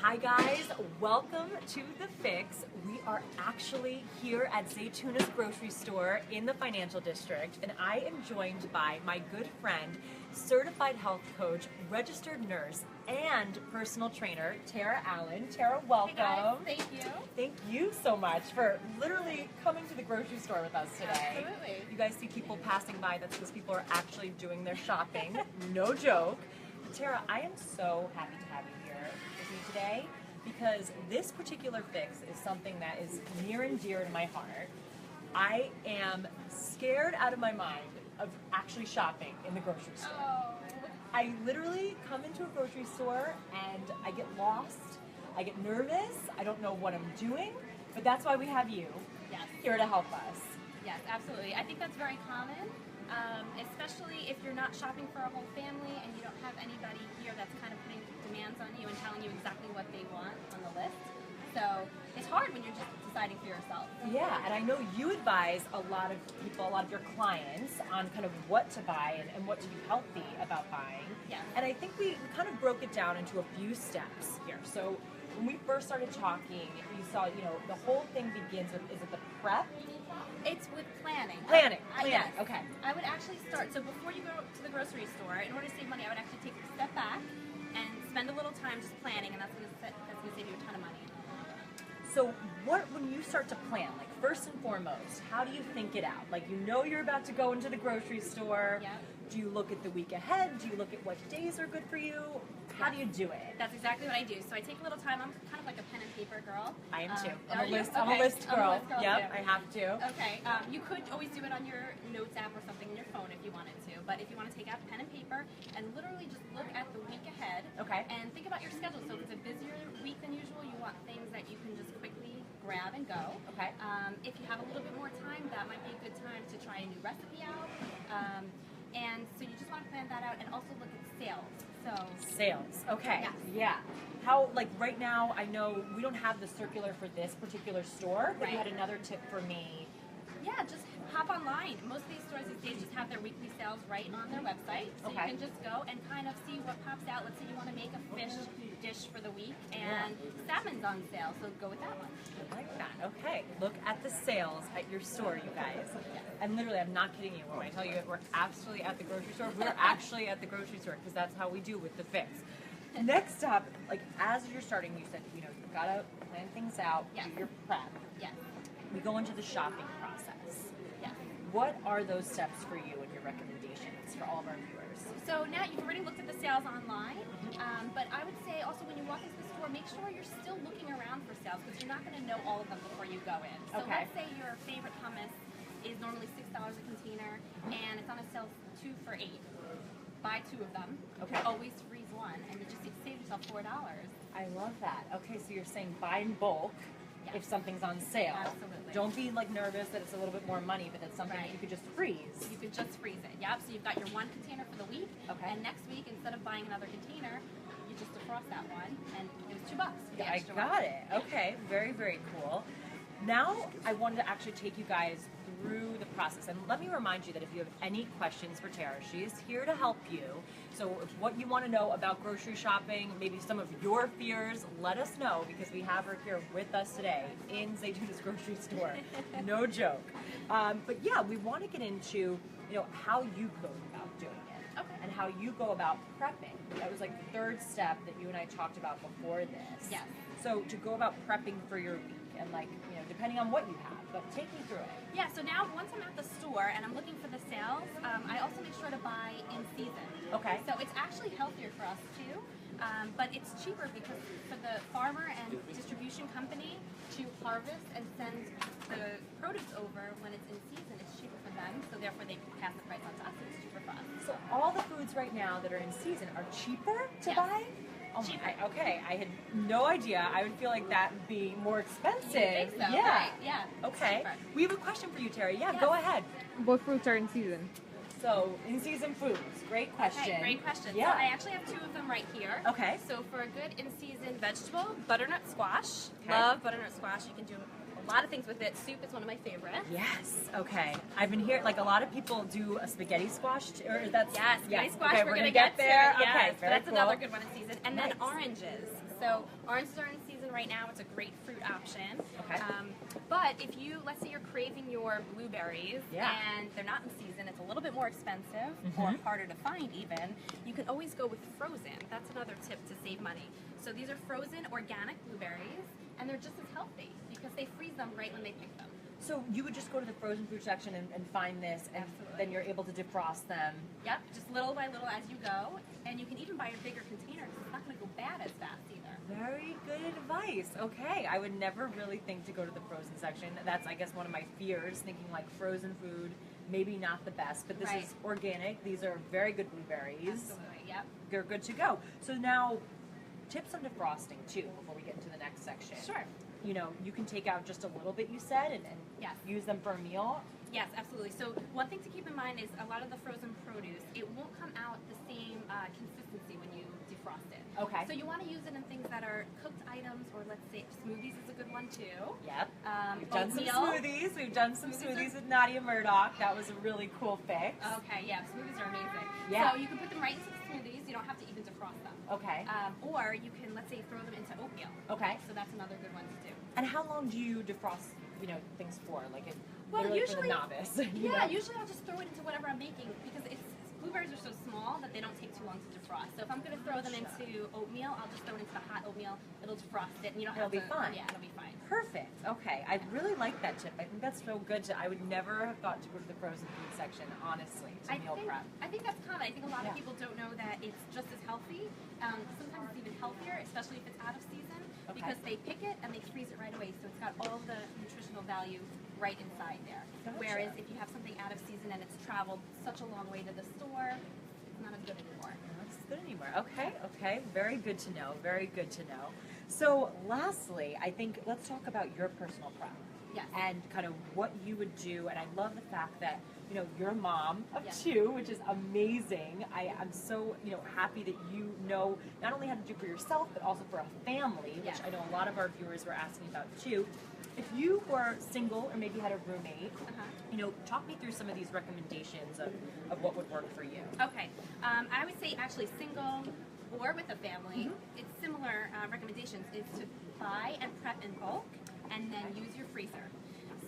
Hi guys, welcome to The Fix. We are actually here at Zaytuna's grocery store in the financial district, and I am joined by my good friend, certified health coach, registered nurse, and personal trainer, Tara Allen. Tara, welcome. Hey guys, thank you. Thank you so much for literally coming to the grocery store with us today. Absolutely. You guys see people passing by, that's because people are actually doing their shopping. No joke. But Tara, I am so happy to have you here with me today because this particular fix is something that is near and dear to my heart. I am scared out of my mind of actually shopping in the grocery store. Oh. I literally come into a grocery store and I get lost, I get nervous, I don't know what I'm doing, but that's why we have you Yes. here to help us. Yes, absolutely. I think that's very common, especially if you're not shopping for a whole family and you don't have anybody here that's kind of putting demands on you and telling you exactly what they want on the list. So it's hard when you're just deciding for yourself. Yeah, and I know you advise a lot of people, a lot of your clients on kind of what to buy and what to be healthy about buying. Yes. And I think we kind of broke it down into a few steps here. So when we first started talking, you saw, the whole thing begins with, is it the prep? It's with planning. Planning, Yes. okay. I would actually start, so before you go to the grocery store, in order to save money, I would actually take a step back and spend a little time just planning, and that's going to save you a ton of money. So when you start to plan, like first and foremost, how do you think it out? Like you're about to go into the grocery store. Yeah. Do you look at the week ahead? Do you look at what days are good for you? How do you do it? That's exactly what I do. So I take a little time. I'm kind of like a pen and paper girl. I am too. Are I'm you? a list girl. I'm a list girl Yep, too. I have to. Okay. You could always do it on your notes app or something on your phone if you wanted to. But if you want to take out pen and paper and literally just look at the week ahead. Okay. And think about your schedule. So if it's a busier week than usual, you want things that you can just quickly grab and go. Okay. If you have a little bit more time, that might be a good time to try a new recipe out. And so you just want to plan that out and also look at sales. So Sales. Okay. Yes. Yeah. How, like right now, I know we don't have the circular for this particular store, but you Right. had another tip for me. yeah, just hop online. Most of these stores these days just have their weekly sales right on their website. So Okay. you can just go and kind of see what pops out. Let's say you want to make a fish dish for the week and salmon's on sale, so go with that one. I like that. Okay. Look at the sales at your store, you guys. And literally, I'm not kidding you when I tell you we're absolutely at the grocery store. We're actually at the grocery store because that's how we do with the fix. Next up, like as you're starting, you said, you gotta plan things out, Yes. do your prep. Yes. We go into the shopping process. Yes. What are those steps for you and your recommendations for all of our viewers? So now you've already looked at the sales online, but I would say also when you walk into the store, make sure you're still looking around for sales because you're not going to know all of them before you go in. So Okay. let's say your favorite hummus is normally $6 a container and it's on a sale 2 for $8. Buy 2 of them. Okay. Always freeze 1 and you just save yourself $4. I love that. Okay, so you're saying buy in bulk Yes. if something's on sale. Absolutely. Don't be like nervous that it's a little bit more money, but that's something that Right. you could just freeze. You could just freeze it. Yep. So you've got your 1 container for the week. Okay. And next week, instead of buying another container, you just defrost that one, and it was $2. The I extra got one. it. Okay, very, very cool. Now I wanted to actually take you guys through the process. And let me remind you that if you have any questions for Tara, she is here to help you. So if what you want to know about grocery shopping, maybe some of your fears, let us know because we have her here with us today in Zaytuna's grocery store. No joke. But yeah, we want to get into how you go about doing it. Okay. And how you go about prepping. That was like the third step that you and I talked about before this. Yes. So to go about prepping for your week and depending on what you have, but take me through it. Yeah, so now once I'm at the store and I'm looking for the sales, I also make sure to buy in season. Okay. So it's actually healthier for us too, but it's cheaper because for the farmer and distribution company to harvest and send the produce over when it's in season, it's cheaper for them, so therefore they pass the price on to us, and it's cheaper for us. So all the foods right now that are in season are cheaper to Yes. buy? Oh Cheaper. okay, I had no idea. I would feel like that would be more expensive. You think so? Yeah. Right, yeah. Okay. Cheaper. We have a question for you, Terry. Yeah, Yes. go ahead. What fruits are in season? So, in season foods. Great question. Okay, great question. Yeah. So I actually have 2 of them right here. Okay. So for a good in-season vegetable, butternut squash. Okay. Love butternut squash. You can do a lot of things with it. Soup is one of my favorites. Yes. Okay. I've been here. Like a lot of people do a spaghetti squash, or that's Yes, spaghetti squash. Okay, we're gonna get there. to it. Okay, Yes, very that's cool. another good one in season. And then Nice. oranges. So oranges are in season right now. It's a great fruit option. Okay. But if you, let's say you're craving your blueberries Yeah. and they're not in season, it's a little bit more expensive or harder to find even, you can always go with frozen. That's another tip to save money. So these are frozen organic blueberries and they're just as healthy because they freeze them right when they pick them. So you would just go to the frozen fruit section and find this, and Absolutely. then you're able to defrost them. Yep, just little by little as you go. And you can even buy a bigger container because it's not going to go bad as fast either. Very good advice. Okay, I would never really think to go to the frozen section. That's, I guess, one of my fears, thinking like frozen food, maybe not the best, but this Right. is organic. These are very good blueberries. Absolutely, yep. They're good to go. So now, tips on defrosting too, before we get into the next section. Sure. You know, you can take out just a little bit, you said, and Yes. use them for a meal. Yes, absolutely. So one thing to keep in mind is a lot of the frozen produce, it won't come out the same consistency when you defrost it. Okay. So you want to use it in things that are cooked items, or let's say smoothies is a good one too. Yep. We've done some Oatmeal. smoothies. We've done some Smoothies smoothies with Nadia Murdoch. That was a really cool fix. Okay, yeah, smoothies are amazing. Yeah. So you can put them right into the smoothies. You don't have to even defrost them. Okay. Or you can, let's say, throw them into oatmeal. Okay. So that's another good one to do. And how long do you defrost, things for? Like, Well, literally for usually- the novice. you Yeah, know? usually I'll just throw it into whatever I'm making because blueberries are so small that they don't take too long to defrost. So if I'm going to throw them into oatmeal, I'll just throw it into the hot oatmeal. It'll defrost it, and you don't It'll have be to. fine. Yeah, it'll be fine. Perfect. Okay. I really like that tip. I think that's so good. I would never have thought to go to the frozen food section, honestly, to meal prep. I think that's common. I think a lot Yeah. of people don't know that it's just as healthy. Sometimes it's even healthier, especially if it's out of season, Okay. because they pick it and they freeze it right away. So it's got all the nutritional value right inside there. Gotcha. Whereas if you have something out of season and it's traveled such a long way to the store, it's not as good anymore. That's good anymore. Okay, okay. Very good to know. Very good to know. So, lastly, I think let's talk about your personal prep. Yes. And kind of what you would do. And I love the fact that, you're a mom of Yes. 2, which is amazing. I'm so, happy that you know not only how to do for yourself, but also for a family, Yes. which I know a lot of our viewers were asking about too. If you were single or maybe had a roommate, talk me through some of these recommendations of what would work for you. Okay. I would say actually single or with a family, it's similar recommendations is to buy and prep in bulk and then use your freezer.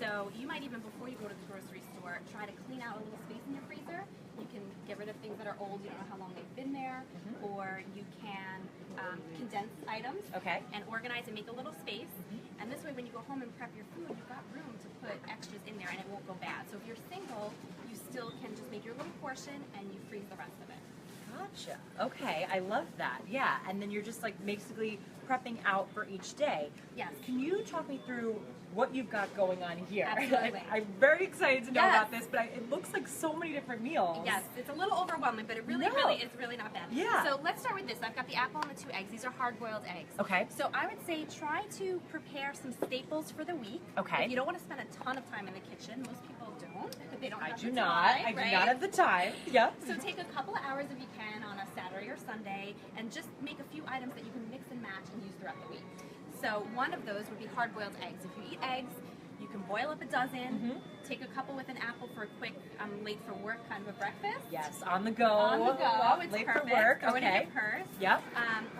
So you might even, before you go to the grocery store, try to clean out a little space in your freezer. You can get rid of things that are old, you don't know how long they've been there, or you can condense items Okay. and organize and make a little space. And this way, when you go home and prep your food, you've got room to put extras in there and it won't go bad. So if you're single, you still can just make your little portion and you freeze the rest of it. Gotcha. Okay, I love that. Yeah, and then you're just like basically prepping out for each day. Yes. Can you talk me through what you've got going on here? Absolutely. I'm very excited to know Yes. about this, but it looks like so many different meals. Yes, it's a little overwhelming, but it really, No. it's really not bad. Yeah. So let's start with this. I've got the apple and the 2 eggs. These are hard-boiled eggs. Okay. So I would say try to prepare some staples for the week. Okay. If you don't want to spend a ton of time in the kitchen, most people don't. They don't I have do the not. time, I do right? not have the time. Yep. So take a couple of hours if you can on a Saturday or Sunday and just make a few items that you can mix and match and use throughout the week. So one of those would be hard-boiled eggs. If you eat eggs, you can boil up a dozen, take a couple with an apple for a quick, late for work kind of a breakfast. Yes, on the go. On the go, it's Late perfect. for work. Throw it in Okay. your purse. Yep.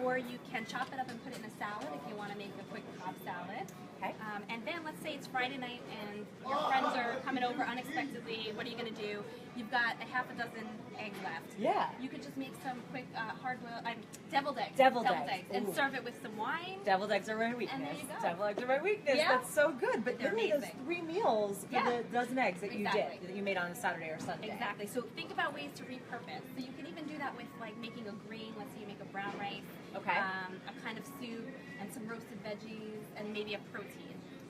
Or you can chop it up and put it in a salad if you want to make a quick Cobb salad. Okay. And then let's say it's Friday night and your friends are coming over unexpectedly. What are you going to do? You've got a half a dozen eggs left. Yeah. You could just make some quick hard-boiled, deviled eggs. Deviled eggs. And Ooh. serve it with some wine. Deviled eggs are my weakness. And there you go. Deviled eggs are my weakness. Yeah. That's so good. But They're really, those amazing. 3 meals for Yeah. the dozen eggs that Exactly. that you made on a Saturday or Sunday. Exactly. So think about ways to repurpose. So you can even do that with like making a grain. Let's say you make a brown rice. Okay. A kind of soup and some roasted veggies and maybe a protein.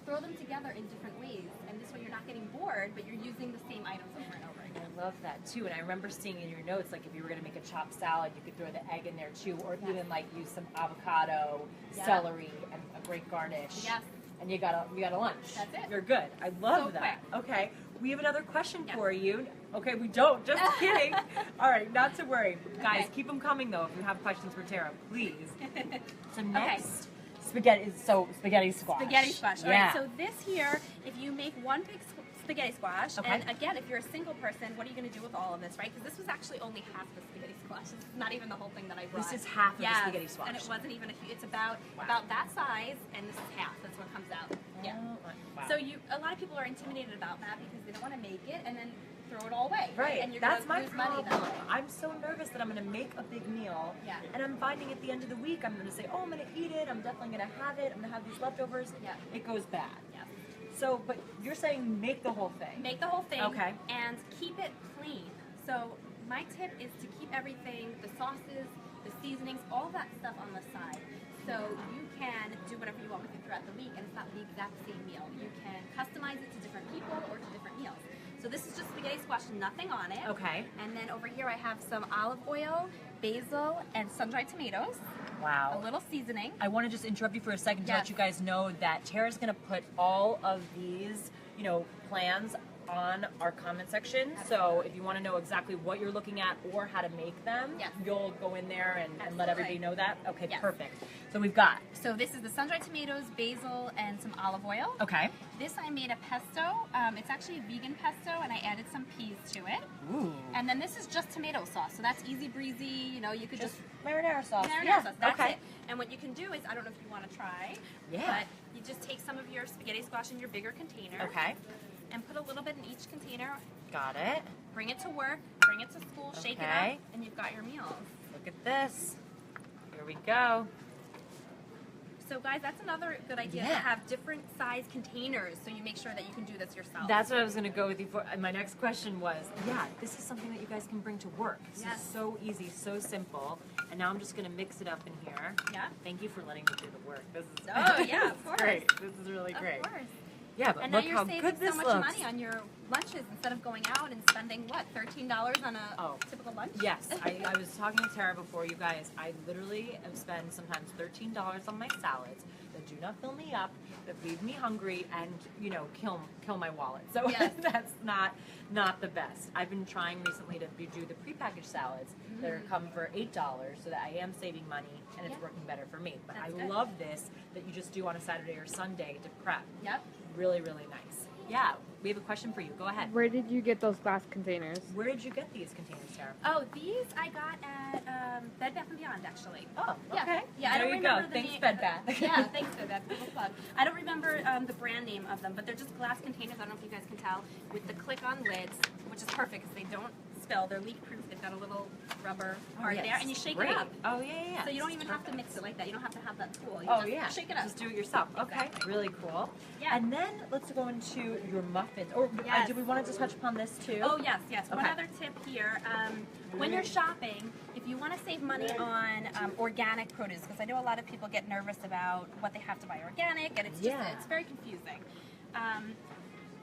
Throw them together in different ways, and this way you're not getting bored, but you're using the same items over and over again. I love that too, and I remember seeing in your notes, like if you were going to make a chopped salad, you could throw the egg in there too, or Yes. even like use some avocado, Yeah. celery, and a great garnish. Yes. And you got a lunch. That's it. You're good. I love So that. quick. Okay, we have another question Yes. for you. Okay, we don't. Just kidding. All right, not to worry, guys. Okay. Keep them coming though. If you have questions for Tara, please. So next Spaghetti squash. Spaghetti squash. All Yeah. right. So this here, if you make one big spaghetti squash, Okay. and again, if you're a single person, what are you going to do with all of this, right? Because this was actually only half the spaghetti squash. It's not even the whole thing that I brought. This is half of the Yes, spaghetti squash. and it wasn't even it's about that size, and this is half. That's what comes out. Yeah. Oh, wow. So a lot of people are intimidated about that because they don't want to make it and then throw it all away. Right, And you're that's gonna my lose money problem. that way. I'm so nervous that I'm going to make a big meal, Yeah. and I'm finding at the end of the week I'm going to say, oh, I'm going to eat it. I'm definitely going to have it. I'm going to have these leftovers. Yeah. It goes bad. Yeah. So, but you're saying make the whole thing. Make the whole thing. Okay. And keep it clean. So my tip is to keep everything, the sauces, the seasonings, all that stuff on the side. So you can do whatever you want with it throughout the week, and it's not the exact same meal. You can customize it to different people or to different meals. So this is just spaghetti squash, nothing on it. Okay. And then over here I have some olive oil, basil, and sun-dried tomatoes. Wow. A little seasoning. I want to just interrupt you for a second to Yes. let you guys know that Tara's going to put all of these, plans on our comment section. So if you want to know exactly what you're looking at or how to make them, Yes. you'll go in there and let everybody know that. Okay, Yes. perfect. So we've got. So this is the sun-dried tomatoes, basil, and some olive oil. Okay. This I made a pesto. It's actually a vegan pesto, and I added some peas to it. Ooh. And then this is just tomato sauce, so that's easy breezy. You could just marinara sauce. marinara Yeah. sauce. That's okay. it. And what you can do is, I don't know if you want to try, Yeah. but you just take some of your spaghetti squash in your bigger container. Okay. And put a little bit in each container. Got it. Bring it to work. Bring it to school. Shake it Okay. up, and you've got your meals. Look at this. Here we go. So guys, that's another good idea to Yeah. have different size containers, so you make sure that you can do this yourself. That's what I was going to go with you for. My next question was, this is something that you guys can bring to work. This Yes. is so easy, so simple. And now I'm just going to mix it up in here. Yeah. Thank you for letting me do the work. This is Oh, yeah, of this is course. great. This is really great. Of course. Yeah, but And now look you're how saving good this so much looks. money on your lunches instead of going out and spending what, $13 on a Oh. typical lunch? Yes, I was talking to Tara before, you guys. I literally have spent sometimes $13 on my salads that do not fill me up, that leave me hungry, and kill my wallet. So Yes. that's not the best. I've been trying recently to do the prepackaged salads that are come for $8, so that I am saving money and it's Yeah. working better for me. But That's I good. love this that you just do on a Saturday or Sunday to prep. Yep. Really, really nice. Yeah, we have a question for you. Go ahead. Where did you get those glass containers? Where did you get these containers, Tara? Oh, these I got at Bed Bath & Beyond, actually. Oh, Yeah. okay. Yeah, I there don't you go. remember the Thanks, name. Bed Bath. Yeah, thanks, Bed Bath. Little plug. I don't remember the brand name of them, but they're just glass containers. I don't know if you guys can tell, with the click-on lids, which is perfect because they don't spill. They're leak-proof. They've got a little rubber part yes. there, and you shake Great. it up. Oh, yeah. So you don't This even is have to perfect. mix it like that. You don't have to have that tool. You Oh, just yeah. shake it up. Just do it yourself. Okay. Exactly. Really cool. Yeah. And then let's go into your muffins. Or Yes. do we want to touch upon this too? Oh, yes. One Okay. other tip here. When you're shopping, if you want to save money on organic produce, because I know a lot of people get nervous about what they have to buy organic, and it's Yeah. it's very confusing.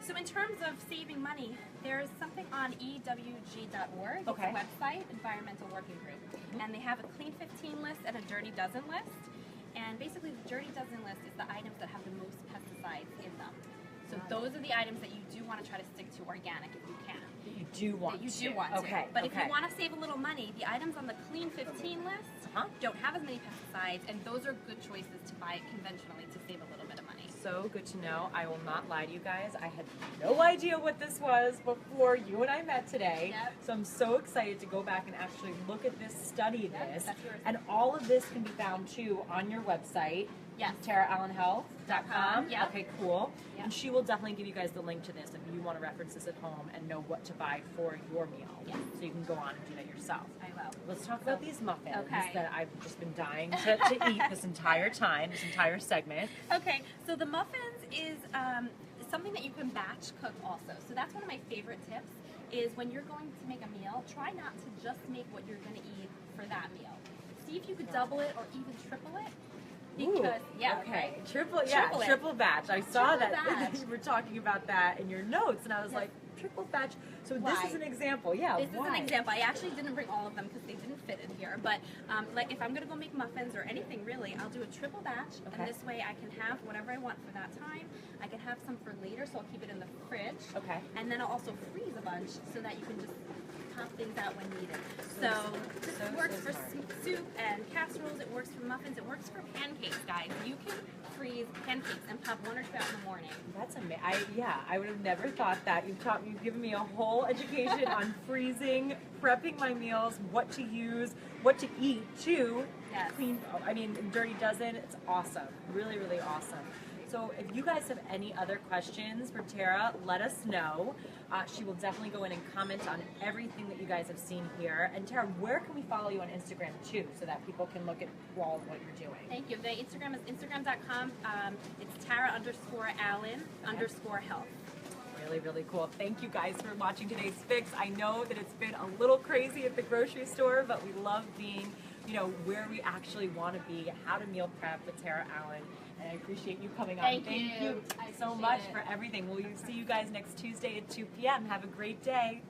So in terms of saving money, there's something on EWG.org. Okay. It's a website, Environmental Working Group. And they have a Clean 15 list and a Dirty Dozen list. And basically the Dirty Dozen list is the items that have the most pesticides in them. So those are the items that you do want to try to stick to organic if you can. You do want You to. do want to. Okay. But if okay. you want to save a little money, the items on the Clean 15 list Uh-huh. don't have as many pesticides, and those are good choices to buy conventionally to save a little bit of money. So good to know. I will not lie to you guys. I had no idea what this was before you and I met today. Yep. So I'm so excited to go back and actually look at this, study Yep, this. that's yours. And all of this can be found too on your website. Yes. TaraAllenHealth.com. Yep. Okay, cool. Yep. And she will definitely give you guys the link to this if you want to reference this at home and know what to buy for your meal. Yes. So you can go on and do that yourself. I will. Let's talk about these muffins Okay. that I've just been dying to eat this entire time, this entire segment. Okay, so the muffins is something that you can batch cook also. So that's one of my favorite tips is when you're going to make a meal, try not to just make what you're going to eat for that meal. See if you could double it or even triple it. Because, yeah, okay. right? Triple it. batch. I saw Triple that batch. you were talking about that in your notes, and I was Yes. like, triple batch. So Why? this is an example. Yeah, This why? is an example. I actually didn't bring all of them because they didn't fit in here. But like if I'm going to go make muffins or anything really, I'll do a triple batch. Okay. And this way I can have whatever I want for that time. I can have some for later, so I'll keep it in the fridge. Okay. And then I'll also freeze a bunch so that you can just pop things out when needed. So this works for smart. soup and casseroles. It works for muffins. It works for pancakes, guys. You can freeze pancakes and pop 1 or 2 out in the morning. That's amazing. I would have never thought that. You've given me a whole education on freezing, prepping my meals, what to use, what to eat too. Yes. Clean. I mean, Dirty Dozen. It's awesome. Really, really awesome. So if you guys have any other questions for Tara, let us know. She will definitely go in and comment on everything that you guys have seen here. And Tara, where can we follow you on Instagram too, so that people can look at all of what you're doing? Thank you. The Instagram is instagram.com. It's Tara_Allen_health. Really, really cool. Thank you guys for watching today's Fix. I know that it's been a little crazy at the grocery store, but we love being, where we actually want to be, how to meal prep with Tara Allen. And I appreciate you coming on. Thank you. I so appreciate much it. for everything. We'll see you guys next Tuesday at 2 p.m. Have a great day.